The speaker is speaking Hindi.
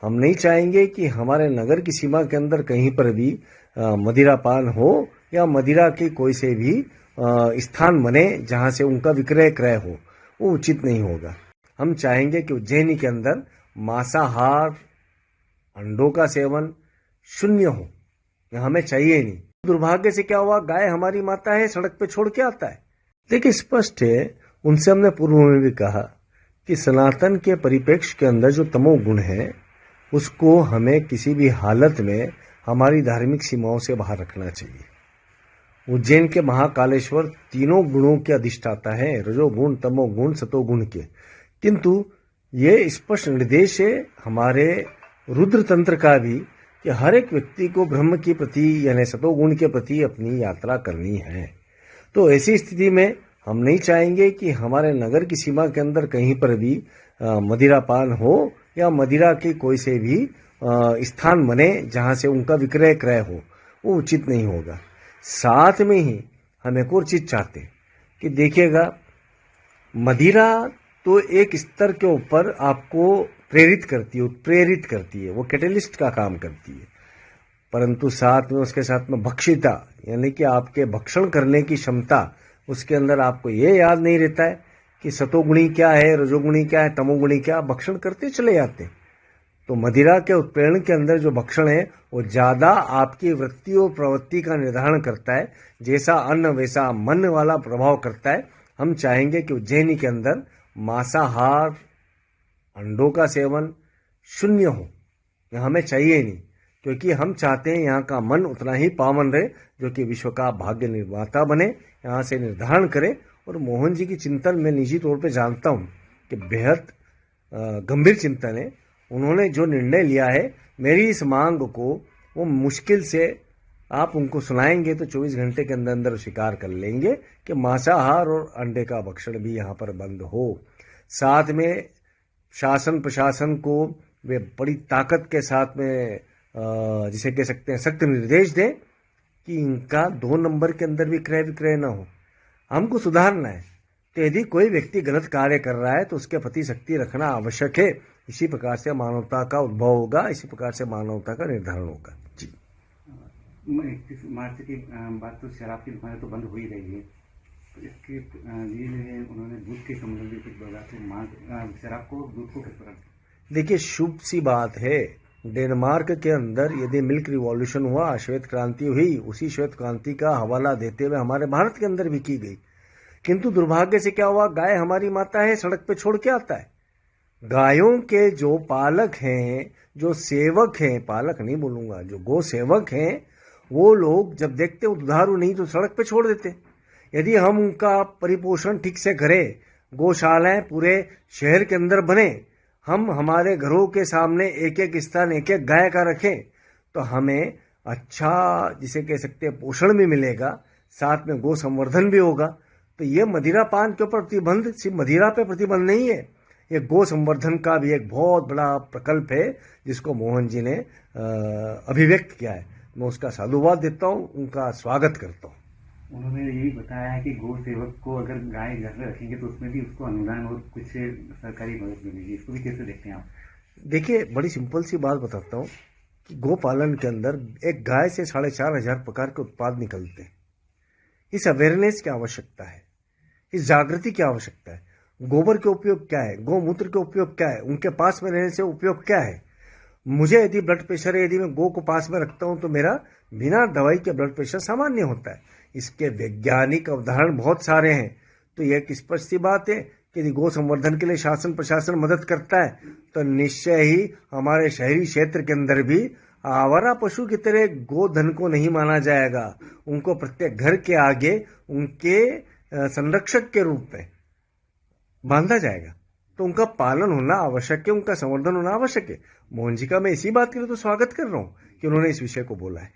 हम नहीं चाहेंगे कि हमारे नगर की सीमा के अंदर कहीं पर भी मदिरापान हो या मदिरा के कोई से भी स्थान बने जहां से उनका विक्रय क्रय हो, वो उचित नहीं होगा। हम चाहेंगे कि उज्जैनी के अंदर मांसाहार, अंडों का सेवन शून्य हो, यह हमें चाहिए नहीं। दुर्भाग्य से क्या हुआ, गाय हमारी माता है, सड़क पे छोड़ के आता है। देखिए स्पष्ट है, उनसे हमने पूर्व में भी कहा कि सनातन के परिप्रेक्ष्य के अंदर जो तमोगुण है उसको हमें किसी भी हालत में हमारी धार्मिक सीमाओं से बाहर रखना चाहिए। उज्जैन के महाकालेश्वर तीनों गुणों के अधिष्ठाता है, रजोगुण, तमोगुण, सतोगुण के। किंतु ये स्पष्ट निर्देश है हमारे रुद्र तंत्र का भी कि हर एक व्यक्ति को ब्रह्म के प्रति यानी सतोगुण के प्रति अपनी यात्रा करनी है। तो ऐसी स्थिति में हम नहीं चाहेंगे कि हमारे नगर की सीमा के अंदर कहीं पर भी मदिरापान हो या मदिरा के कोई से भी स्थान बने जहां से उनका विक्रय क्रय हो, वो उचित नहीं होगा। साथ में ही हम एक और चीज चाहते कि देखिएगा, मदिरा तो एक स्तर के ऊपर आपको प्रेरित करती है, उत्प्रेरित करती है, वो कैटलिस्ट का काम करती है, परंतु साथ में उसके साथ में भक्षिता यानी कि आपके भक्षण करने की क्षमता, उसके अंदर आपको ये याद नहीं रहता है कि सतोगुणी क्या है, रजोगुणी क्या है, तमोगुणी क्या, भक्षण करते चले जाते। तो मदिरा के उत्प्रेरण के अंदर जो भक्षण है वो ज्यादा आपकी वृत्ति और प्रवृत्ति का निर्धारण करता है, जैसा अन्न वैसा मन वाला प्रभाव करता है। हम चाहेंगे कि उज्जैनी के अंदर मांसाहार, अंडों का सेवन शून्य हो, यह हमें चाहिए नहीं, क्योंकि हम चाहते हैं यहाँ का मन उतना ही पावन रहे जो कि विश्व का भाग्य निर्माता बने, यहाँ से निर्धारण करे। और मोहन जी की चिंतन मैं निजी तौर पे जानता हूँ कि बेहद गंभीर चिंतन है। उन्होंने जो निर्णय लिया है, मेरी इस मांग को वो मुश्किल से आप उनको सुनाएंगे तो 24 घंटे के अंदर अंदर स्वीकार कर लेंगे कि मांसाहार और अंडे का भक्षण भी यहाँ पर बंद हो। साथ में शासन प्रशासन को वे बड़ी ताकत के साथ में जिसे कह सकते हैं सख्त निर्देश दें कि इनका 2 नंबर के अंदर भी क्रय विक्रय न हो। हमको सुधारना है, तो यदि कोई व्यक्ति गलत कार्य कर रहा है तो उसके प्रति शक्ति रखना आवश्यक है। इसी प्रकार से मानवता का उद्भव होगा, इसी प्रकार से मानवता का निर्धारण होगा। जी, 31 मार्च की बात तो शराब की दुकानें तो बंद हो ही रही है, तो इसके लिए उन्होंने दूध के संबंध में कुछ बोला, तो शराब को दूध को किस प्रकार? देखिए शुभ सी बात है, डेनमार्क के अंदर यदि मिल्क रिवॉल्यूशन हुआ, श्वेत क्रांति हुई, उसी श्वेत क्रांति का हवाला देते हुए हमारे भारत के अंदर भी की गई। किंतु दुर्भाग्य से क्या हुआ, गाय हमारी माता है, सड़क पे छोड़ के आता है। गायों के जो पालक हैं, जो सेवक हैं, पालक नहीं बोलूंगा, जो गो सेवक हैं, वो लोग जब देखते हो दुधारू नहीं तो सड़क पे छोड़ देते। यदि हम उनका परिपोषण ठीक से करें, गौशालाएं पूरे शहर के अंदर बने, हम हमारे घरों के सामने एक एक स्थान एक एक गाय का रखें, तो हमें अच्छा जिसे कह सकते हैं पोषण भी मिलेगा, साथ में गो संवर्धन भी होगा। तो ये मदिरा पान के ऊपर प्रतिबंध सिर्फ मदिरा पे प्रतिबंध नहीं है, ये गो संवर्धन का भी एक बहुत बड़ा प्रकल्प है जिसको मोहन जी ने अभिव्यक्त किया है। मैं उसका साधुवाद देता हूँ, उनका स्वागत करता हूँ। उन्होंने यही बताया है कि गौ सेवक को अगर गाय घर में रखेंगे तो उसमें भी उसको अनुदान और कुछ सरकारी मदद मिलेगी, इसको भी कैसे देखते हैं आप? देखिए बड़ी सिंपल सी बात बताता हूँ कि गो पालन के अंदर एक गाय से 4,500 प्रकार के उत्पाद निकलते हैं। इस अवेयरनेस की आवश्यकता है, इस जागृति की आवश्यकता है। गोबर के उपयोग क्या है, गौमूत्र के उपयोग क्या है, उनके पास में रहने से उपयोग क्या है। मुझे यदि ब्लड प्रेशर है, यदि मैं गो को पास में रखता हूं तो मेरा बिना दवाई के ब्लड प्रेशर सामान्य होता है। इसके वैज्ञानिक उदाहरण बहुत सारे हैं। तो यह एक स्पष्ट सी बात है कि यदि गो संवर्धन के लिए शासन प्रशासन मदद करता है तो निश्चय ही हमारे शहरी क्षेत्र के अंदर भी आवारा पशु की तरह गोधन को नहीं माना जाएगा। उनको प्रत्येक घर के आगे उनके संरक्षक के रूप में बांधा जाएगा। तो उनका पालन होना आवश्यक है, उनका संवर्धन होना आवश्यक है। मोहन जी का मैं इसी बात के लिए तो स्वागत कर रहा हूं कि उन्होंने इस विषय को बोला है।